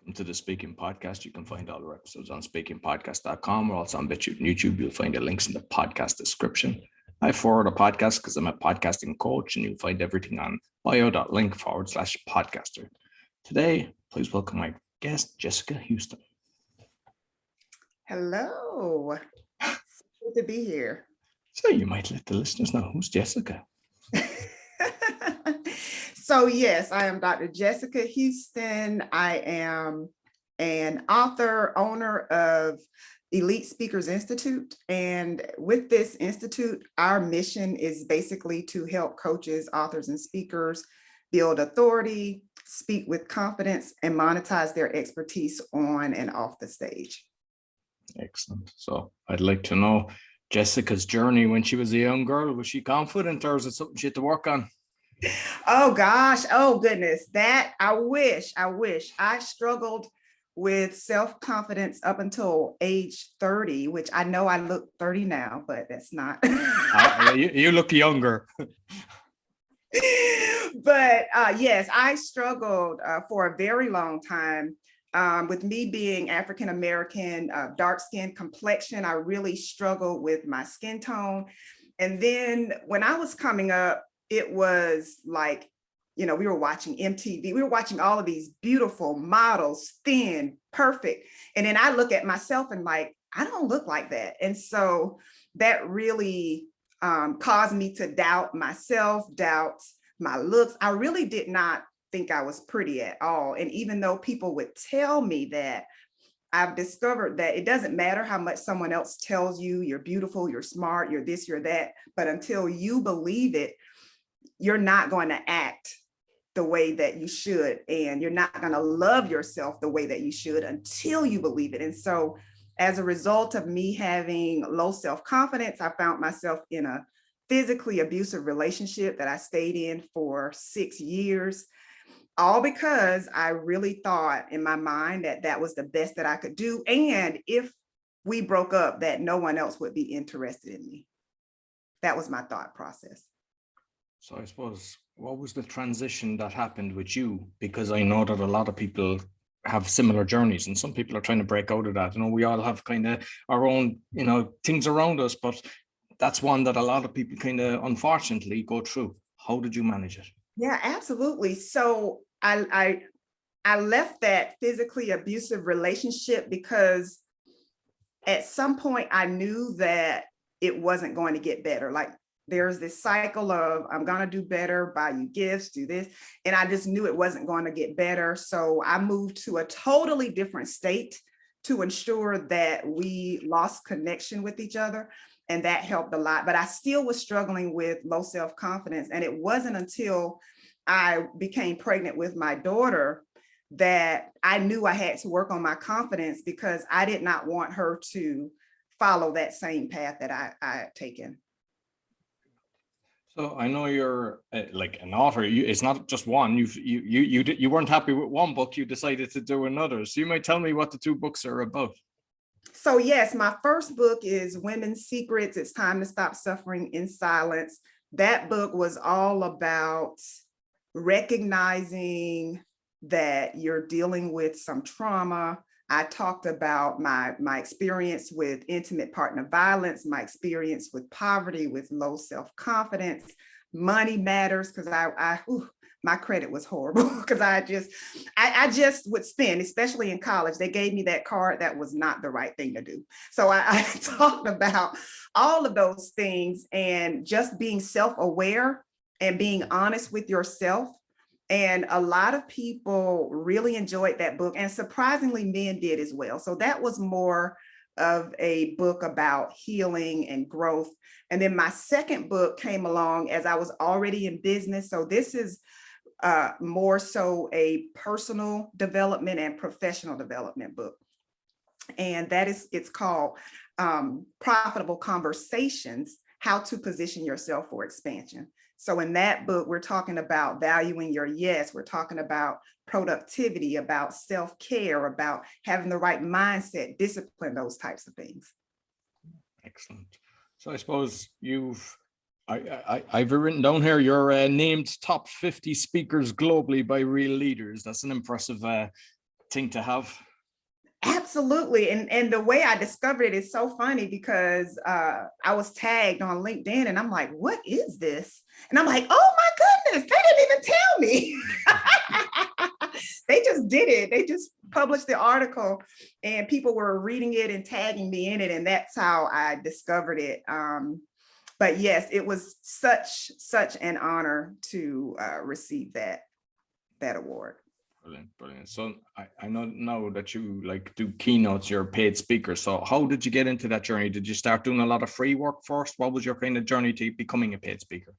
Welcome to the Speaking Podcast. You can find all our episodes on speakingpodcast.com or also on BitChute and YouTube. You'll find the links in the podcast description. I forward a podcast because I'm a podcasting coach, and you'll find everything on bio.link/podcaster. Today, please welcome my guest, Jessica Houston. Hello. It's good to be here. So you might let the listeners know, who's Jessica? So yes, I am Dr. Jessica Houston. I am an author, owner of Elite Speakers Institute. And with this institute, our mission is basically to help coaches, authors, and speakers build authority, speak with confidence, and monetize their expertise on and off the stage. Excellent. So I'd like to know Jessica's journey when she was a young girl. Was she confident, or was it something she had to work on? Oh gosh, oh goodness, that I wish. I struggled with self-confidence up until age 30, which I know I look 30 now, but that's not. You look younger. But yes, I struggled for a very long time. With me being African-American, dark skin complexion, I really struggled with my skin tone. And then when I was coming up, it was like, we were watching MTV. We were watching all of these beautiful models, thin, perfect. And then I look at myself and like, I don't look like that. And so that really caused me to doubt myself, doubt my looks. I really did not think I was pretty at all. And even though people would tell me that, I've discovered that it doesn't matter how much someone else tells you you're beautiful, you're smart, you're this, you're that. But until you believe it, you're not going to act the way that you should, and you're not going to love yourself the way that you should until you believe it. And so as a result of me having low self-confidence, I found myself in a physically abusive relationship that I stayed in for 6 years, all because I really thought in my mind that that was the best that I could do. And if we broke up, that no one else would be interested in me. That was my thought process. So I suppose, what was the transition that happened with you? Because I know that a lot of people have similar journeys, and some people are trying to break out of that. We all have kind of our own, things around us, but that's one that a lot of people kind of unfortunately go through. How did you manage it? Yeah, absolutely. So I left that physically abusive relationship because at some point I knew that it wasn't going to get better. Like, there's this cycle of, I'm going to do better, buy you gifts, do this. And I just knew it wasn't going to get better. So I moved to a totally different state to ensure that we lost connection with each other. And that helped a lot. But I still was struggling with low self-confidence. And it wasn't until I became pregnant with my daughter that I knew I had to work on my confidence, because I did not want her to follow that same path that I had taken. So I know you're like an author. It's not just one. You weren't happy with one book. You decided to do another. So you might tell me what the two books are about. So yes, my first book is Women's Secrets. It's Time to Stop Suffering in Silence. That book was all about recognizing that you're dealing with some trauma. I talked about my experience with intimate partner violence, my experience with poverty, with low self-confidence. Money matters, because my credit was horrible, because I just would spend, especially in college. They gave me that card that was not the right thing to do. So I talked about all of those things, and just being self-aware and being honest with yourself. And a lot of people really enjoyed that book, and surprisingly, men did as well. So that was more of a book about healing and growth. And then my second book came along as I was already in business. So this is more so a personal development and professional development book. And it's called Profitable Conversations: How to Position Yourself for Expansion. So in that book, we're talking about valuing your yes. We're talking about productivity, about self-care, about having the right mindset, discipline, those types of things. Excellent. So I suppose I've written down here, you're named top 50 speakers globally by Real Leaders. That's an impressive thing to have. Absolutely. And the way I discovered it is so funny because I was tagged on LinkedIn and I'm like, what is this? And I'm like, oh my goodness, they didn't even tell me. They just did it. They just published the article and people were reading it and tagging me in it. And that's how I discovered it. But yes, it was such an honor to receive that award. Brilliant. So I know now that you like do keynotes, you're a paid speaker. So how did you get into that journey? Did you start doing a lot of free work first? What was your kind of journey to becoming a paid speaker?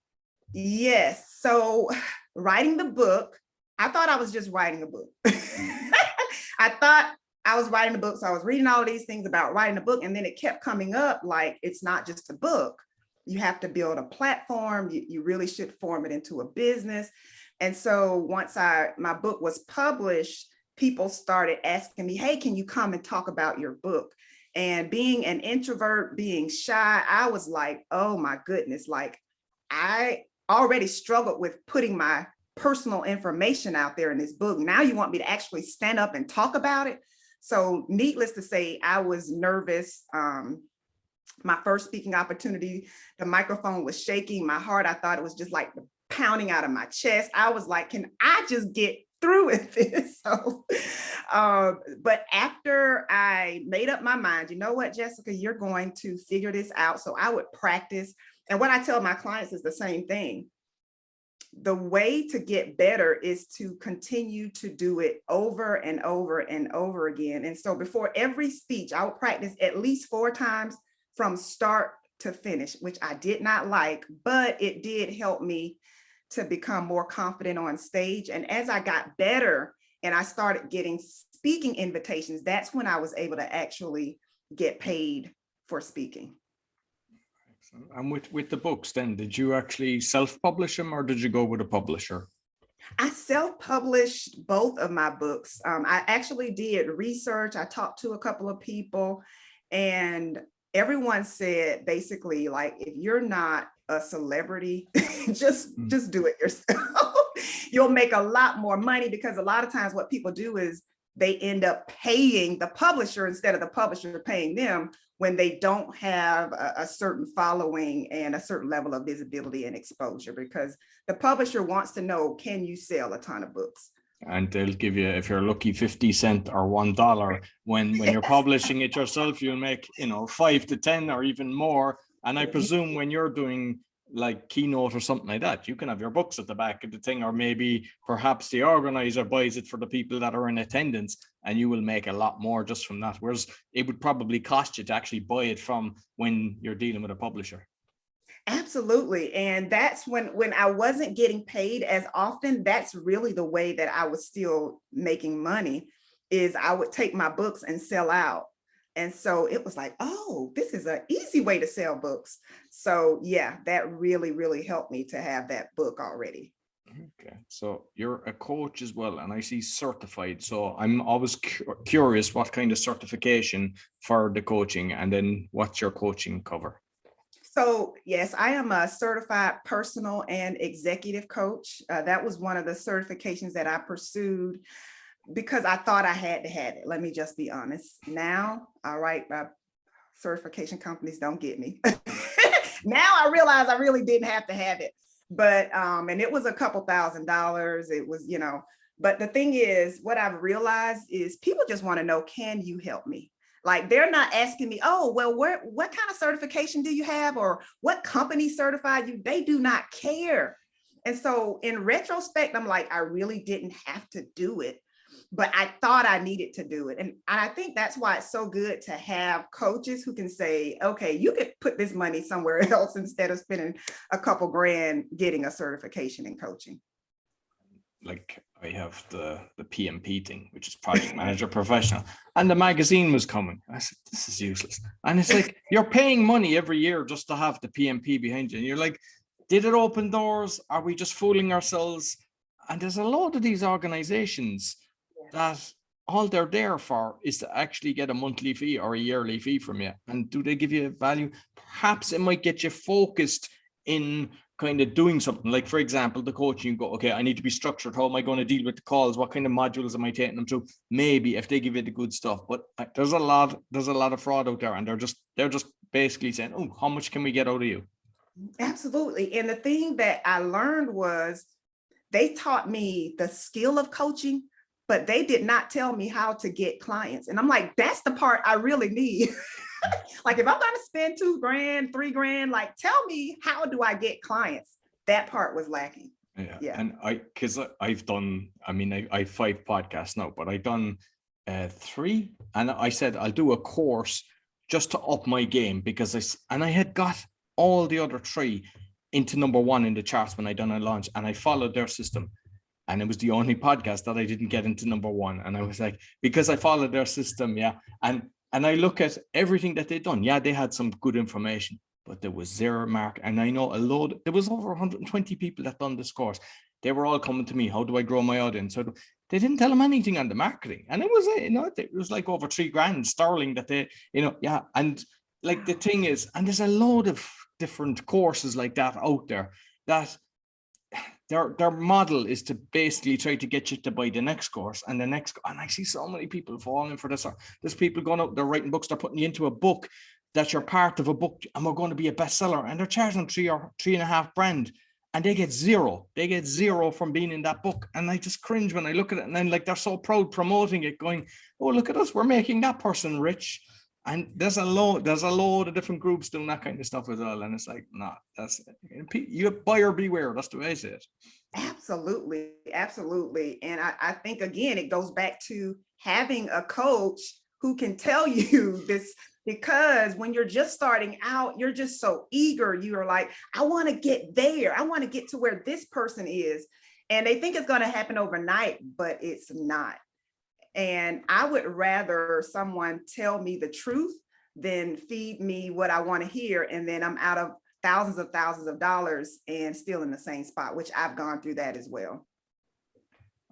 Yes. So writing the book, I thought I was just writing a book. I thought I was writing a book. So I was reading all these things about writing a book. And then it kept coming up like, it's not just a book. You have to build a platform. You really should form it into a business. And so once my book was published, people started asking me, hey, can you come and talk about your book? And being an introvert, being shy, I was like, oh my goodness, like I already struggled with putting my personal information out there in this book. Now you want me to actually stand up and talk about it. So needless to say, I was nervous. My first speaking opportunity, the microphone was shaking. My heart, I thought it was just like pounding out of my chest. I was like, can I just get through with this? So, but after I made up my mind, you know what, Jessica, you're going to figure this out. So I would practice. And what I tell my clients is the same thing. The way to get better is to continue to do it over and over and over again. And so before every speech, I would practice at least 4 times from start to finish, which I did not like, but it did help me to become more confident on stage. And as I got better and I started getting speaking invitations, that's when I was able to actually get paid for speaking. And with the books then, did you actually self-publish them or did you go with a publisher? I self-published both of my books. I actually did research. I talked to a couple of people and everyone said basically, like, if you're not a celebrity, just do it yourself. You'll make a lot more money because a lot of times what people do is they end up paying the publisher instead of the publisher paying them when they don't have a certain following and a certain level of visibility and exposure, because the publisher wants to know, can you sell a ton of books? And they'll give you, if you're lucky, 50 cents or $1. When you're publishing it yourself, you'll make, 5 to 10 or even more. And I presume when you're doing like keynote or something like that, you can have your books at the back of the thing, or maybe perhaps the organizer buys it for the people that are in attendance and you will make a lot more just from that. Whereas it would probably cost you to actually buy it from when you're dealing with a publisher. Absolutely. And that's when I wasn't getting paid as often, that's really the way that I was still making money, is I would take my books and sell out. And so it was like, oh, this is an easy way to sell books. So yeah, that really, really helped me to have that book already. Okay, so you're a coach as well, and I see certified. So I'm always curious what kind of certification for the coaching, and then what's your coaching cover? So yes, I am a certified personal and executive coach. That was one of the certifications that I pursued because I thought I had to have it. Let me just be honest. Now, all right, certification companies don't get me. Now I realize I really didn't have to have it. But, and it was a couple $1,000s. It was, but the thing is, what I've realized is people just want to know, can you help me? Like, they're not asking me, oh, well, what kind of certification do you have? Or what company certified you? They do not care. And so in retrospect, I'm like, I really didn't have to do it, but I thought I needed to do it. And I think that's why it's so good to have coaches who can say, okay, you could put this money somewhere else instead of spending a couple grand getting a certification in coaching. Like I have the PMP thing, which is project manager professional, and the magazine was coming. I said, this is useless. And it's like, you're paying money every year just to have the PMP behind you. And you're like, did it open doors? Are we just fooling ourselves? And there's a lot of these organizations that all they're there for is to actually get a monthly fee or a yearly fee from you. And do they give you value? Perhaps it might get you focused in kind of doing something. Like, for example, the coaching, you go, okay, I need to be structured. How am I going to deal with the calls? What kind of modules am I taking them through? Maybe if they give you the good stuff, but there's a lot of fraud out there, and they're just basically saying, oh, how much can we get out of you? Absolutely. And the thing that I learned was they taught me the skill of coaching, but they did not tell me how to get clients. And I'm like, that's the part I really need. Like, if I'm going to spend $2,000, $3,000, like, tell me, how do I get clients? That part was lacking. Yeah. And because I've done, I mean, I have 5 podcasts now, but I've done 3, and I said I'll do a course just to up my game, because I had got all the other 3 into number 1 in the charts when I done a launch, and I followed their system. And it was the only podcast that I didn't get into number 1. And I was like, because I followed their system. Yeah. And I look at everything that they'd done. Yeah, they had some good information, but there was zero mark. And I know there was over 120 people that done this course. They were all coming to me. How do I grow my audience? So they didn't tell them anything on the marketing. And it was like over $3,000 sterling that they, yeah. And like, the thing is, and there's a load of different courses like that out there that their model is to basically try to get you to buy the next course and the next. And I see so many people falling for this. There's people going out, they're writing books, they're putting you into a book that you're part of a book, and we're going to be a bestseller, and they're charging $3,000 or $3,500, and they get zero. They get zero from being in that book. And I just cringe when I look at it. And then, like, they're so proud promoting it, going, oh, look at us, we're making that person rich. And there's a load of different groups doing that kind of stuff as well. And it's like, nah, you buyer beware. That's the way I say it. Absolutely. Absolutely. And I think, again, it goes back to having a coach who can tell you this, because when you're just starting out, you're just so eager. You're like, I want to get there. I want to get to where this person is. And they think it's going to happen overnight, but it's not. And I would rather someone tell me the truth than feed me what I want to hear. And then I'm out of thousands of dollars and still in the same spot, which I've gone through that as well.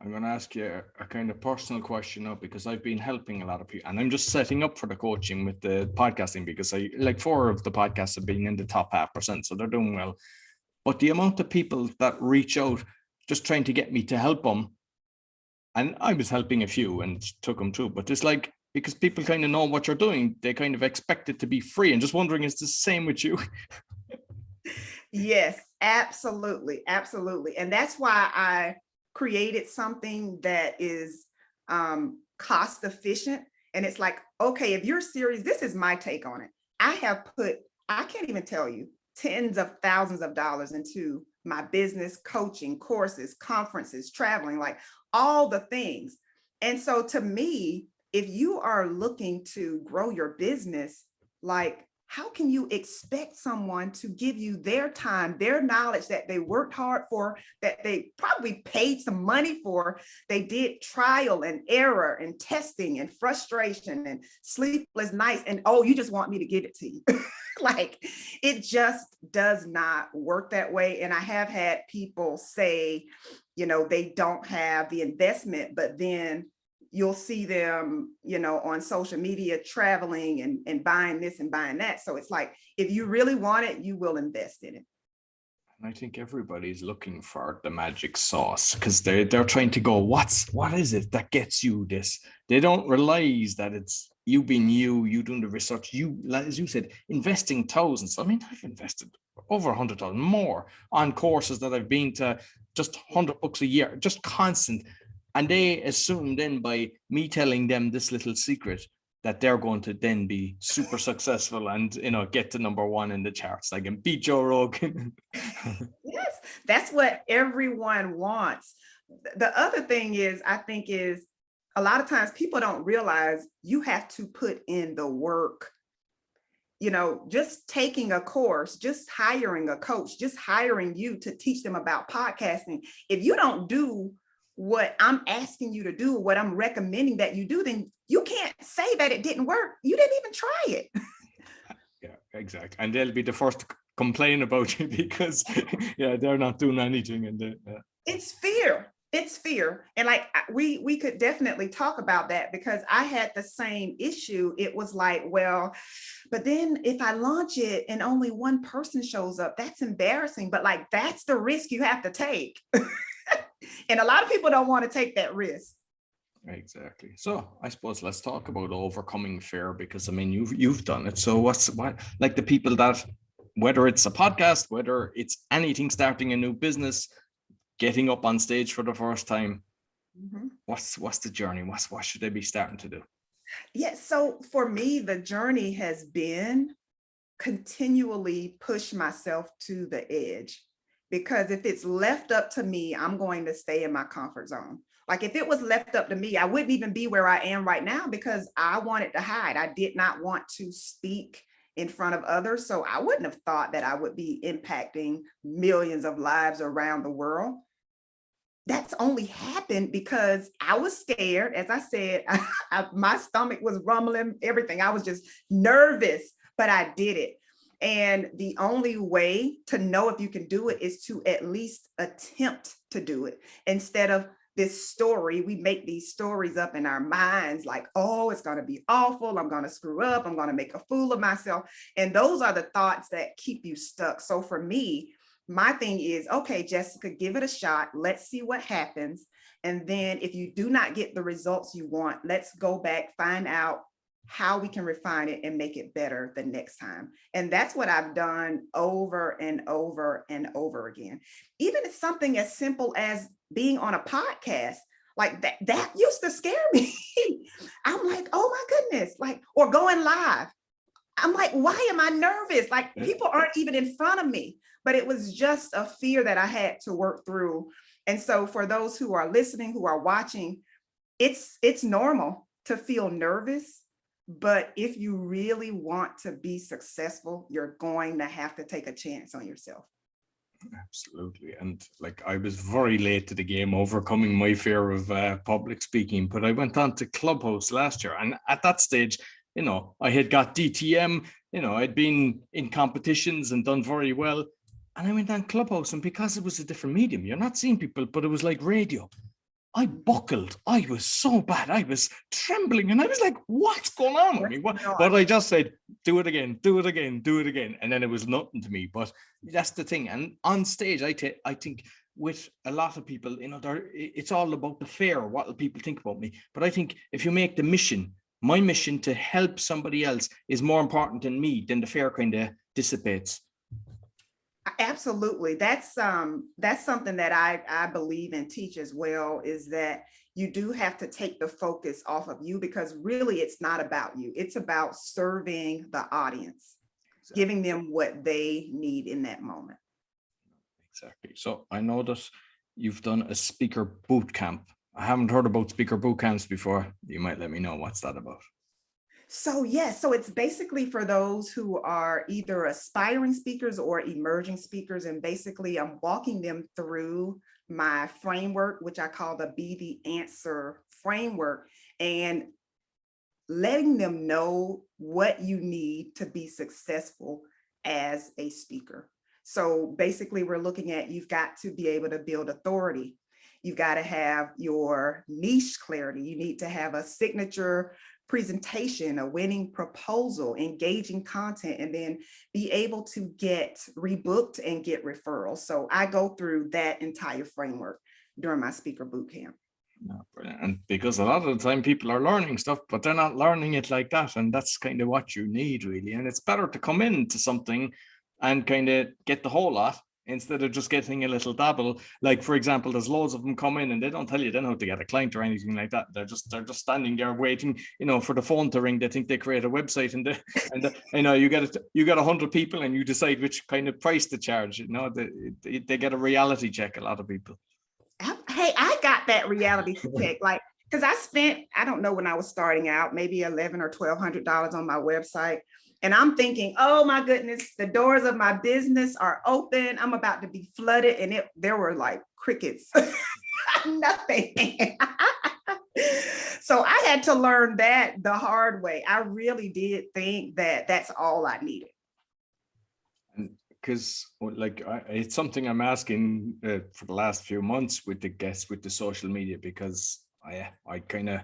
I'm going to ask you a kind of personal question now, because I've been helping a lot of people, and I'm just setting up for the coaching with the podcasting, because 4 of the podcasts have been in the top 0.5%. So they're doing well. But the amount of people that reach out just trying to get me to help them, and I was helping a few and took them through, but it's like, because people kind of know what you're doing, they kind of expect it to be free. And just wondering, is the same with you? Yes, absolutely. Absolutely. And that's why I created something that is cost efficient. And it's like, okay, if you're serious, this is my take on it. I can't even tell you, tens of thousands of dollars into my business, coaching, courses, conferences, traveling, like all the things. And so to me, if you are looking to grow your business, like, how can you expect someone to give you their time, their knowledge that they worked hard for, that they probably paid some money for? They did trial and error and testing and frustration and sleepless nights. And, oh, you just want me to give it to you. Like, it just does not work that way. And I have had people say, they don't have the investment, but then you'll see them, on social media traveling and buying this and buying that. So it's like, if you really want it, you will invest in it. And I think everybody's looking for the magic sauce, because they're trying to go, what is it that gets you this? They don't realize that it's you being you doing the research, you, as you said, investing thousands. I mean, I've invested over 100,000 more on courses that I've been to, just 100 books a year, just constant. And they assume then, by me telling them this little secret, that they're going to then be super successful and, get to number 1 in the charts, like, and beat Joe Rogan. Yes, that's what everyone wants. The other thing is, I think, is a lot of times people don't realize you have to put in the work. Just taking a course, just hiring a coach, just hiring you to teach them about podcasting. If you don't do what I'm asking you to do, what I'm recommending that you do, then you can't say that it didn't work. You didn't even try it. Yeah, exactly. And they'll be the first to complain about you, because they're not doing anything. And it's fear. It's fear. And like we could definitely talk about that because I had the same issue. It was like, well, but then if I launch it and only one person shows up, that's embarrassing. But like that's the risk you have to take. And a lot of people don't want to take that risk. Exactly. So I suppose let's talk about overcoming fear, because I mean you've done it. So what like the people that, whether it's a podcast, whether it's anything, starting a new business, getting up on stage for the first time, what's the journey? What should they be starting to do? Yeah. So for me, the journey has been continually push myself to the edge, because if it's left up to me, I'm going to stay in my comfort zone. Like if it was left up to me, I wouldn't even be where I am right now because I wanted to hide. I did not want to speak in front of others. So I wouldn't have thought that I would be impacting millions of lives around the world. That's only happened because I was scared. As I said, my stomach was rumbling, everything. I was just nervous, but I did it. And the only way to know if you can do it is to at least attempt to do it. Instead of this story, we make these stories up in our minds like, oh, it's going to be awful. I'm going to screw up. I'm going to make a fool of myself. And those are the thoughts that keep you stuck. So for me, my thing is, okay, Jessica, give it a shot. Let's see what happens. And then if you do not get the results you want, let's go back, find out how we can refine it and make it better the next time. And that's what I've done over and over and over again. Even if something as simple as being on a podcast, like that used to scare me. I'm like, oh my goodness, like, or going live. I'm like, why am I nervous? Like people aren't even in front of me, but it was just a fear that I had to work through. And so for those who are listening, who are watching, it's normal to feel nervous. But if you really want to be successful, you're going to have to take a chance on yourself. Absolutely. And like I was very late to the game overcoming my fear of public speaking, but I went on to Clubhouse last year. And at that stage, I had got DTM, I'd been in competitions and done very well. And I went on Clubhouse, and because it was a different medium, you're not seeing people, but it was like radio. I buckled. I was so bad. I was trembling, and I was like, what's going on with me? But I just said, do it again, do it again, do it again. And then it was nothing to me. But that's the thing. And on stage, I think with a lot of people, it's all about the fear. What will people think about me? But I think if you make my mission to help somebody else is more important than me, then the fear kind of dissipates. Absolutely. That's something that I believe and teach as well, is that you do have to take the focus off of you, because really it's not about you. It's about serving the audience, exactly. Giving them what they need in that moment. Exactly. So I know that you've done a speaker boot camp. I haven't heard about speaker boot camps before. You might let me know what's that about. So yes, so it's basically for those who are either aspiring speakers or emerging speakers. And basically I'm walking them through my framework, which I call the Be the Answer framework, and letting them know what you need to be successful as a speaker. So basically we're looking at, you've got to be able to build authority. You've got to have your niche clarity. You need to have a signature presentation, a winning proposal, engaging content, and then be able to get rebooked and get referrals. So I go through that entire framework during my speaker boot camp. And because a lot of the time people are learning stuff, but they're not learning it like that. And that's kind of what you need, really. And it's better to come into something and kind of get the whole lot instead of just getting a little dabble. Like, for example, there's loads of them come in and they don't tell you then how to get a client or anything like that. They're just standing there waiting, for the phone to ring. They think they create a website, and you get 100 people and you decide which kind of price to charge. They get a reality check. A lot of people. Hey, I got that reality check, like, because I spent, I don't know, when I was starting out, maybe $1,100 or $1,200 on my website. And I'm thinking, oh my goodness, the doors of my business are open. I'm about to be flooded. And there were like crickets, nothing. So I had to learn that the hard way. I really did think that that's all I needed. And because like it's something I'm asking for the last few months with the guests with the social media, because I kind of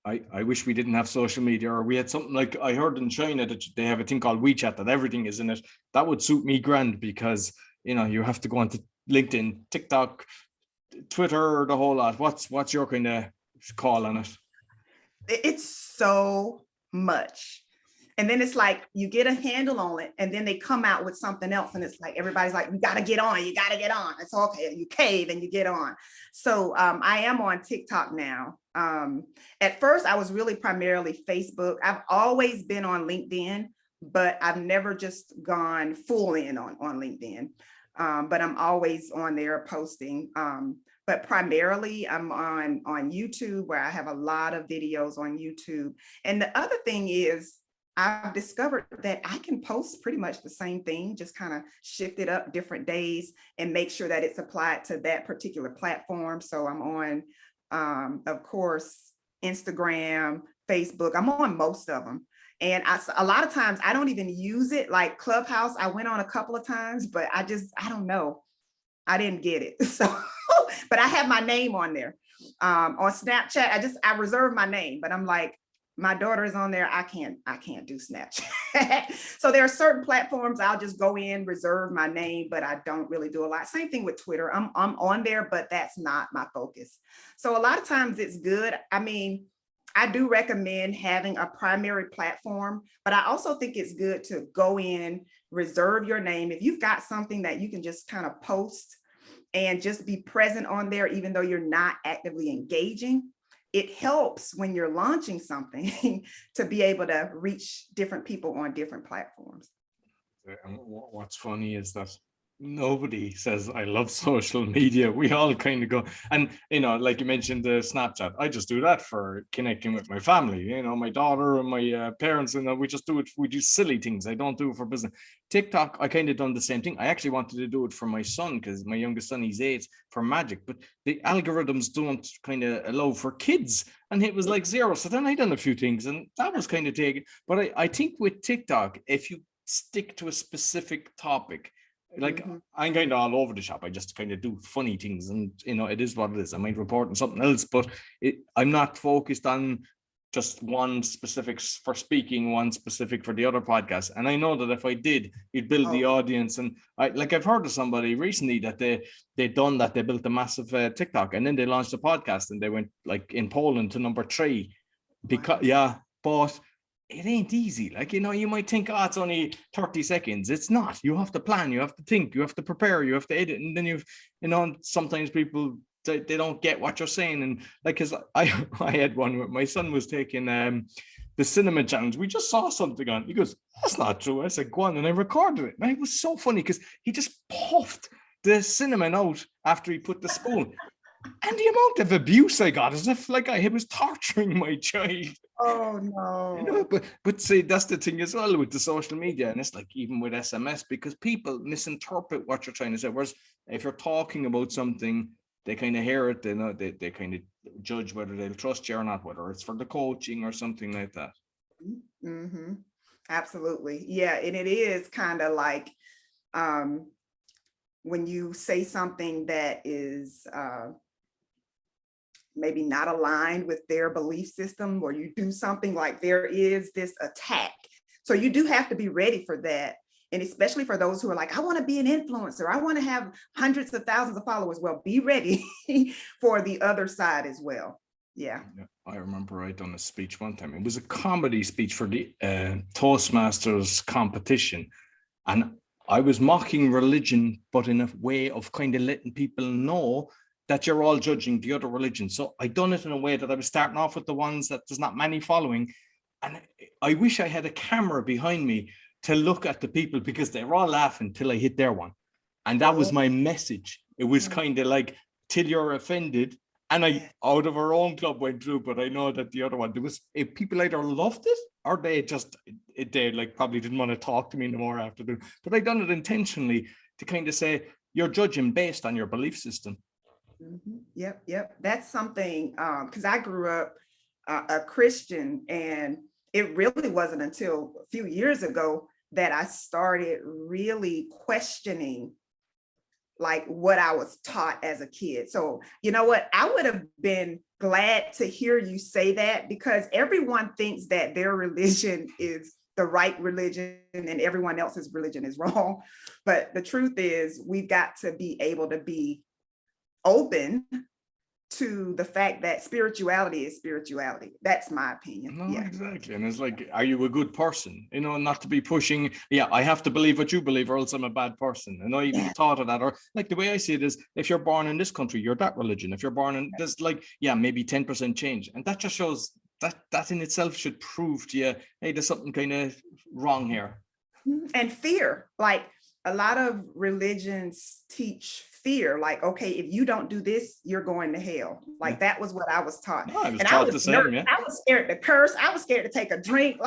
I wish we didn't have social media, or we had something like I heard in China that they have a thing called WeChat that everything is in it. That would suit me grand, because you have to go onto LinkedIn, TikTok, Twitter, the whole lot. What's your kind of call on it? It's so much. And then it's like you get a handle on it, and then they come out with something else, and it's like everybody's like, you got to get on, you got to get on. It's okay, you cave and you get on. So I am on TikTok now. At first, I was really primarily Facebook. I've always been on LinkedIn, but I've never just gone full in on LinkedIn. But I'm always on there posting. But primarily I'm on YouTube, where I have a lot of videos on YouTube. And the other thing is, I've discovered that I can post pretty much the same thing, just kind of shift it up different days and make sure that it's applied to that particular platform. So I'm on, of course, Instagram, Facebook. I'm on most of them. And a lot of times I don't even use it, like Clubhouse. I went on a couple of times, but I don't know. I didn't get it. So, but I have my name on there. On Snapchat, I reserve my name, but I'm like, my daughter is on there. I can't do Snapchat. So there are certain platforms I'll just go in, reserve my name, but I don't really do a lot. Same thing with Twitter. I'm on there, but that's not my focus. So a lot of times it's good. I mean, I do recommend having a primary platform, but I also think it's good to go in, reserve your name. If you've got something that you can just kind of post and just be present on there, even though you're not actively engaging, it helps when you're launching something to be able to reach different people on different platforms. What's funny is that nobody says I love social media. We all kind of go, and like you mentioned, the Snapchat. I just do that for connecting with my family. My daughter and my parents, and we just do it. We do silly things. I don't do it for business. TikTok, I kind of done the same thing. I actually wanted to do it for my son, because my youngest son, he's 8, for magic, but the algorithms don't kind of allow for kids, and it was like 0. So then I done a few things, and that was kind of taken. But I think with TikTok, if you stick to a specific topic, like I'm kind of all over the shop. I just kind of do funny things, and it is what it is. I might report on something else, but I'm not focused on just one specific for speaking, one specific for the other podcast. And I know that if I did, you'd build the audience. And I've heard of somebody recently that they done that. They built a massive TikTok, and then they launched a podcast, and they went like in Poland to number 3 because but it ain't easy. Like, you might think, it's only 30 seconds. It's not. You have to plan, you have to think, you have to prepare, you have to edit. And then sometimes people, they don't get what you're saying. And like, cause I had one where my son was taking the cinema challenge. We just saw something on, he goes, that's not true. I said, go on. And I recorded it. And it was so funny, because he just puffed the cinnamon out after he put the spoon. And the amount of abuse I got, as if like I was torturing my child. Oh no. But see, that's the thing as well with the social media, and it's like even with SMS, because people misinterpret what you're trying to say. Whereas if you're talking about something, they kind of hear it, they kind of judge whether they'll trust you or not, whether it's for the coaching or something like that. Mm-hmm. Absolutely. Yeah. And it is kind of like when you say something that is maybe not aligned with their belief system, or you do something, like there is this attack. So you do have to be ready for that. And especially for those who are like, I want to be an influencer, I want to have hundreds of thousands of followers. Well, be ready for the other side as well. Yeah. I remember I done a speech one time. It was a comedy speech for the Toastmasters competition. And I was mocking religion, but in a way of kind of letting people know that you're all judging the other religion. So I done it in a way that I was starting off with the ones that there's not many following. And I wish I had a camera behind me to look at the people, because they were all laughing till I hit their one. And that was my message. It was kind of like, till you're offended. And I, out of our own club, went through, but I know that the other one, there was, if people either loved it or they just, they like probably didn't want to talk to me anymore after that. But I done it intentionally to kind of say, you're judging based on your belief system. Yep. That's something, because I grew up a Christian, and it really wasn't until a few years ago that I started really questioning like what I was taught as a kid. So, you know what? I would have been glad to hear you say that, because everyone thinks that their religion is the right religion and everyone else's religion is wrong. But the truth is, we've got to be able to be open to the fact that spirituality is spirituality. That's my opinion. No, Yeah. exactly. And it's like, are you a good person? You know, not to be pushing, yeah, I have to believe what you believe or else I'm a bad person. And I Yeah. thought of that. Or like the way I see it is, if you're born in this country, you're that religion. If you're born in this, like, yeah, maybe 10% change. And that just shows that in itself should prove to you, hey, there's something kind of wrong here. And fear, like a lot of religions teach fear, like, okay, if you don't do this, you're going to hell. Yeah. Like that was what I was taught. No, I was And I taught was the same, nervous. yeah. I was scared to curse. I was scared to take a drink.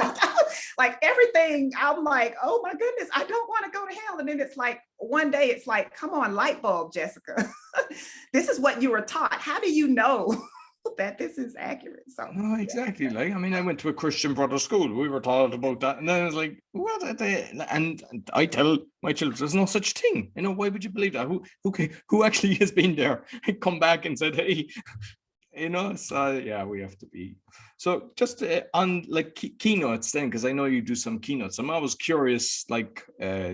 Like everything. I'm like, oh my goodness, I don't want to go to hell. And then it's like one day it's like, come on, light bulb, Jessica. This is what you were taught. How do you know that this is accurate? So No, exactly. Like, I mean, I went to a Christian brother school. We were taught about that. And then I was like, what are they? And I tell my children, there's no such thing. You know, why would you believe that? Who actually has been there and come back and said, hey, you know, so yeah, we have to be. So just on like keynotes then, because I know you do some keynotes. I'm always curious, like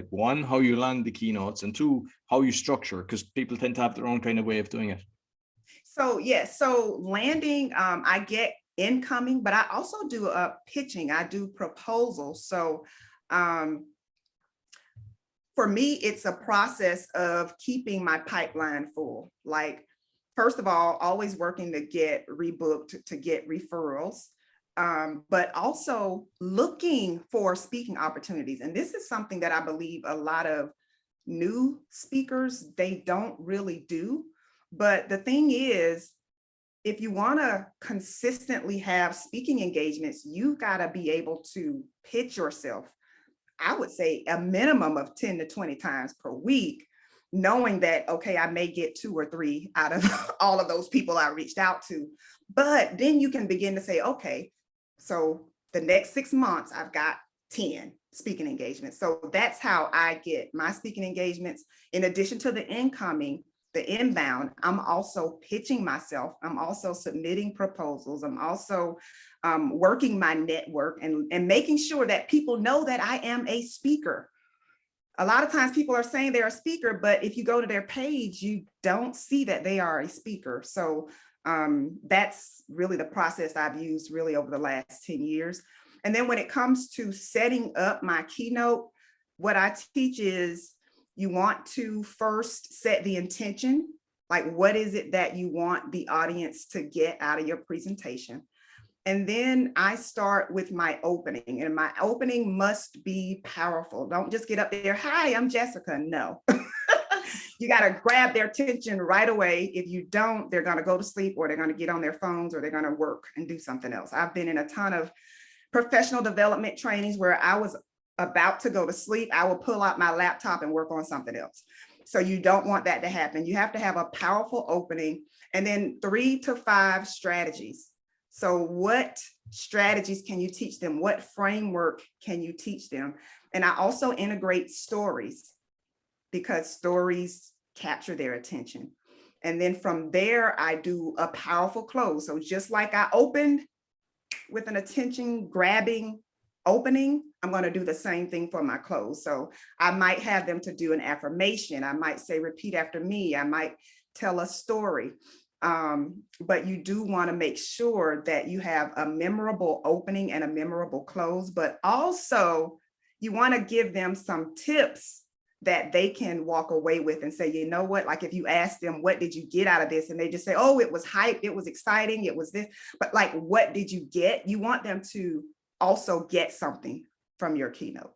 one, how you land the keynotes, and two, how you structure, because people tend to have their own kind of way of doing it. So yes, so landing, I get incoming, but I also do pitching. I do proposals. So um, for me, it's a process of keeping my pipeline full. Like, first of all, always working to get rebooked, to get referrals, but also looking for speaking opportunities. And this is something that I believe a lot of new speakers, they don't really do. But the thing is, if you want to consistently have speaking engagements, you got to be able to pitch yourself, I would say a minimum of 10 to 20 times per week, knowing that, okay, I may get 2 or 3 out of all of those people I reached out to. But then you can begin to say, okay, so the next 6 months, I've got 10 speaking engagements. So that's how I get my speaking engagements. In addition to the incoming, the inbound, I'm also pitching myself. I'm also submitting proposals. I'm also working my network and making sure that people know that I am a speaker. A lot of times people are saying they're a speaker, but if you go to their page, you don't see that they are a speaker. So that's really the process I've used really over the last 10 years. And then when it comes to setting up my keynote, what I teach is you want to first set the intention, like what is it that you want the audience to get out of your presentation? And then I start with my opening, and my opening must be powerful. Don't just get up there, hi, I'm Jessica. No. You got to grab their attention right away. If you don't, they're going to go to sleep, or they're going to get on their phones, or they're going to work and do something else. I've been in a ton of professional development trainings where I was about to go to sleep. I will pull out my laptop and work on something else. So you don't want that to happen. You have to have a powerful opening, and then 3 to 5 strategies. So what strategies can you teach them? What framework can you teach them? And I also integrate stories, because stories capture their attention. And then from there, I do a powerful close. So just like I opened with an attention grabbing opening, I'm going to do the same thing for my close. So I might have them to do an affirmation. I might say, repeat after me. I might tell a story. But you do want to make sure that you have a memorable opening and a memorable close, but also you want to give them some tips that they can walk away with and say, you know what, like if you ask them, what did you get out of this? And they just say, oh, it was hype, it was exciting, it was this, but like, what did you get? You want them to also get something from your keynote.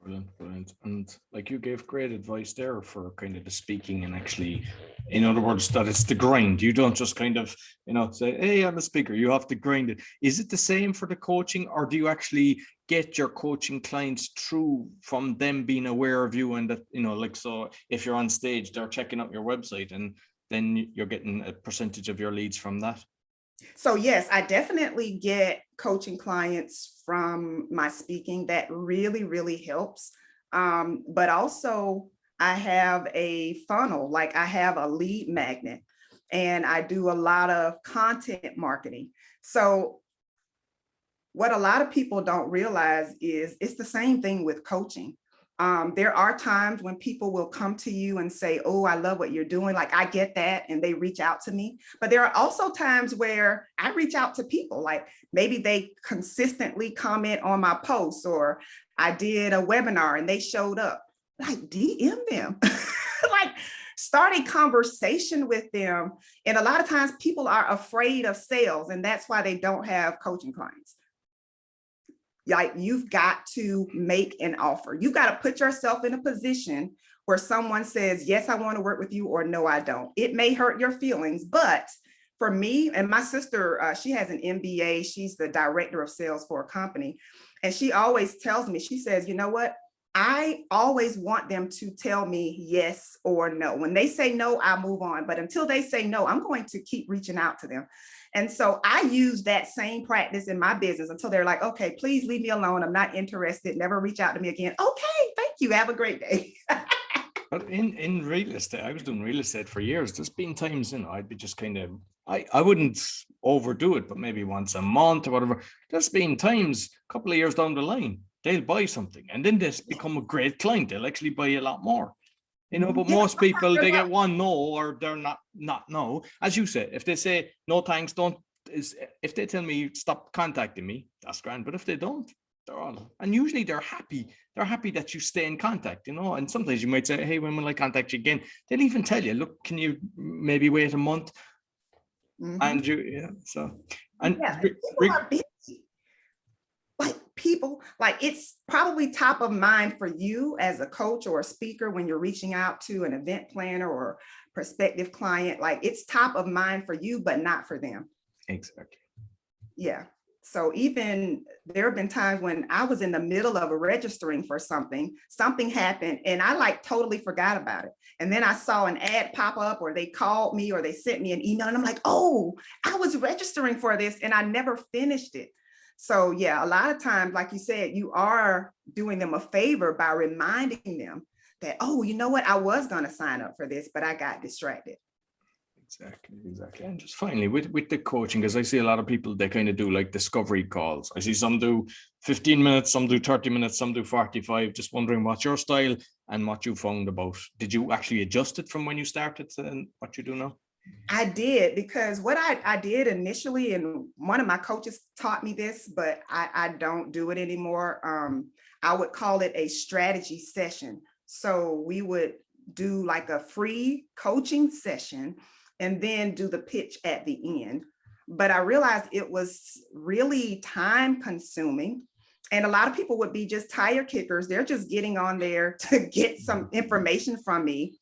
Brilliant, brilliant. And like you gave great advice there for kind of the speaking, and actually, in other words, that it's the grind. You don't just kind of, you know, say, hey, I'm a speaker. You have to grind it. Is it the same for the coaching, or do you actually get your coaching clients through from them being aware of you, and that, you know, like, so if you're on stage, they're checking out your website, and then you're getting a percentage of your leads from that? So yes, I definitely get coaching clients from my speaking. That really, really helps. But also I have a funnel, like I have a lead magnet, and I do a lot of content marketing. So what a lot of people don't realize is it's the same thing with coaching. There are times when people will come to you and say, "Oh, I love what you're doing." Like, I get that, and they reach out to me. But there are also times where I reach out to people, like maybe they consistently comment on my posts, or I did a webinar and they showed up. Like, DM them, like start a conversation with them. And a lot of times people are afraid of sales, and that's why they don't have coaching clients. Like, you've got to make an offer. You've got to put yourself in a position where someone says, yes, I want to work with you, or no, I don't. It may hurt your feelings, but for me and my sister, she has an MBA. She's the director of sales for a company. And she always tells me, she says, you know what? I always want them to tell me yes or no. When they say no, I move on. But until they say no, I'm going to keep reaching out to them. And so I use that same practice in my business until they're like, okay, please leave me alone. I'm not interested. Never reach out to me again. Okay, thank you. Have a great day. But in real estate, I was doing real estate for years. There's been times, I'd be just kind of, I wouldn't overdo it, but maybe once a month or whatever. There's been times a couple of years down the line, they'll buy something and then they become a great client. They'll actually buy a lot more. But Yeah, most people, they get one no, or they're not no. As you say, if they say no thanks, don't, if they tell me stop contacting me, that's grand. But if they don't, they're all, and usually they're happy. They're happy that you stay in contact, and sometimes you might say, hey, when will I contact you again? They'll even tell you, look, can you maybe wait a month? And and yeah, people are busy. Like, people, like, it's probably top of mind for you as a coach or a speaker when you're reaching out to an event planner or prospective client. Like, it's top of mind for you, but not for them. Exactly. Yeah. So even there have been times when I was in the middle of registering for something happened, and I like totally forgot about it. And then I saw an ad pop up, or they called me, or they sent me an email, and I'm like, oh, I was registering for this and I never finished it. So yeah, a lot of times, like you said, you are doing them a favor by reminding them that, oh, you know what, I was going to sign up for this, but I got distracted. Exactly. And just finally, with the coaching, because I see a lot of people, they kind of do like discovery calls. I see some do 15 minutes, some do 30 minutes, some do 45. Just wondering what's your style and what you found about. Did you actually adjust it from when you started to what you do now? I did, because what I did initially, and one of my coaches taught me this, but I don't do it anymore. I would call it a strategy session. So we would do like a free coaching session and then do the pitch at the end. But I realized it was really time consuming. And a lot of people would be just tire kickers. They're just getting on there to get some information from me,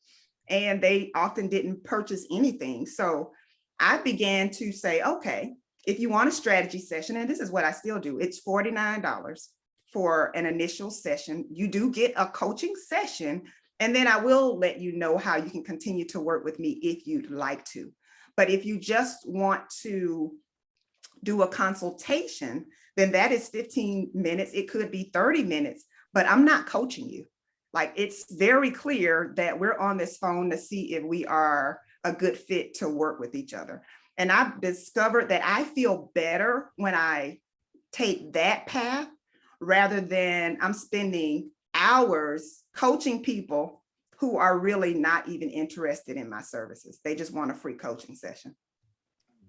and they often didn't purchase anything. So I began to say, okay, if you want a strategy session, and this is what I still do, it's $49 for an initial session. You do get a coaching session, and then I will let you know how you can continue to work with me if you'd like to. But if you just want to do a consultation, then that is 15 minutes. It could be 30 minutes, but I'm not coaching you. Like, it's very clear that we're on this phone to see if we are a good fit to work with each other. And I've discovered that I feel better when I take that path rather than I'm spending hours coaching people who are really not even interested in my services. They just want a free coaching session.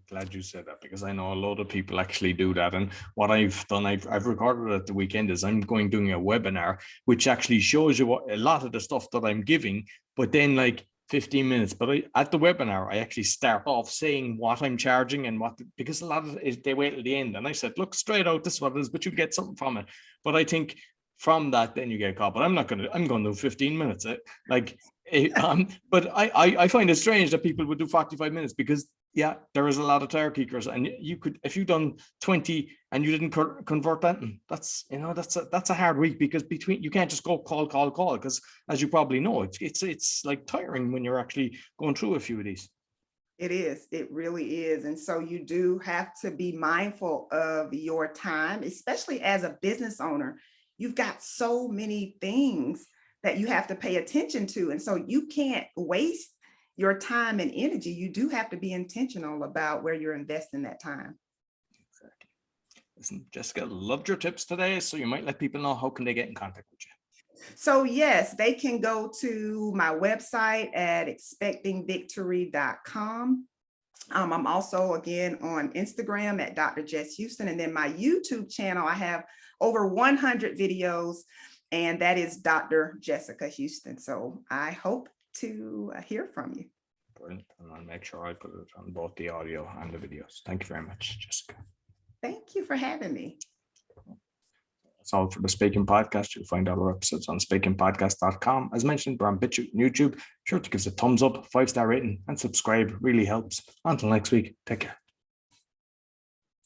Glad you said that, because I know a lot of people actually do that. And what I've done, I've recorded at the weekend, is I'm doing a webinar which actually shows you what a lot of the stuff that I'm giving, but then like 15 minutes. But at the webinar, I actually start off saying what I'm charging and what, because a lot of it, they wait till the end. And I said, look, straight out, this is what it is, but you get something from it. But I think from that, then you get caught. But I'm going to do 15 minutes. But I find it strange that people would do 45 minutes, because yeah, there is a lot of tire kickers, and you could, if you've done 20 and you didn't convert that, that's a hard week, because you can't just go call, because as you probably know, it's like tiring when you're actually going through a few of these. It is. It really is. And so you do have to be mindful of your time, especially as a business owner. You've got so many things that you have to pay attention to. And so you can't waste your time and energy. You do have to be intentional about where you're investing that time. Exactly. Listen, Jessica, loved your tips today. So you might let people know how can they get in contact with you. So yes, they can go to my website at expectingvictory.com. I'm also again on Instagram at Dr. Jess Houston, and then my YouTube channel, I have over 100 videos, and that is Dr. Jessica Houston. So I hope to hear from you. Brilliant. And I'll make sure I put it on both the audio and the videos. Thank you very much, Jessica. Thank you for having me. That's all for the Speaking Podcast. You'll find all our episodes on speakingpodcast.com. As mentioned, we're on BitChute and YouTube. Be sure to give us a thumbs up, 5-star rating, and subscribe. Really helps. Until next week, take care.